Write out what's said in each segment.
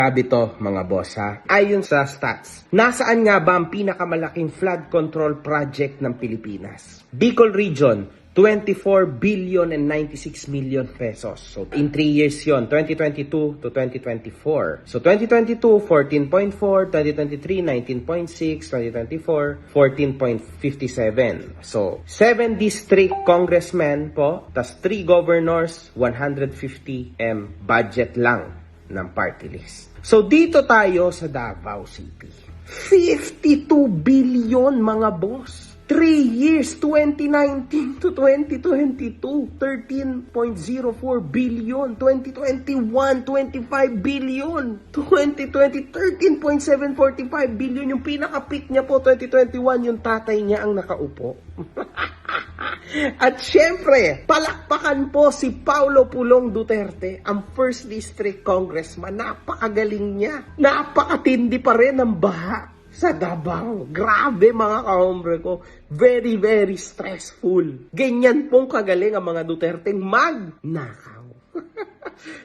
Sabi to mga boss ha, ayon sa stats, nasaan nga ba ang pinakamalaking flood control project ng Pilipinas? Bicol Region, 24 billion and 96 million pesos. So in 3 years yon, 2022 to 2024. So 2022, 14.4, 2023, 19.6, 2024, 14.57. So 7 district congressmen po, tas 3 governors, 150 M budget lang ng party list. So dito tayo sa Davao City. 52 billion mga boss. 3 years, 2019 to 2022, 13.04 billion, 2021, 25 billion, 2020, 13.745 billion, yung pinaka-peak niya po, 2021, yung tatay niya ang nakaupo. At syempre, palakpakan po si Paulo Pulong Duterte, ang 1st District Congressman. Napakagaling niya. Napakatindi pa rin ng baha sa Davao. Grabe mga kahombre ko. Very, very stressful. Ganyan pong kagaling ang mga Duterteng magnakaw.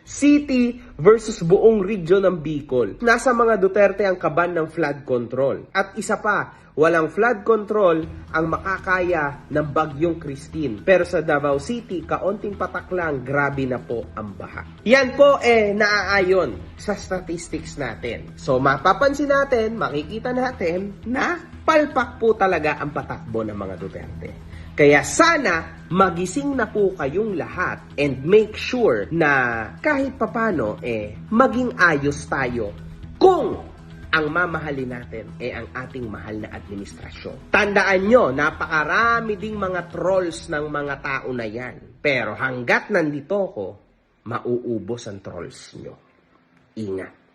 City versus buong region ng Bicol. Nasa mga Duterte ang kaban ng flood control. At isa pa, walang flood control ang makakaya ng Bagyong Christine. Pero sa Davao City, kaunting patak lang, grabe na po ang baha. Yan po naaayon sa statistics natin. So mapapansin natin, makikita natin na palpak po talaga ang patakbo ng mga Duterte. Kaya sana magising na po kayong lahat and make sure na kahit papano maging ayos tayo kung ang mamahalin natin ang ating mahal na administrasyon. Tandaan nyo, napakarami ding mga trolls ng mga tao na yan. Pero hanggat nandito ko, mauubos ang trolls nyo. Ingat.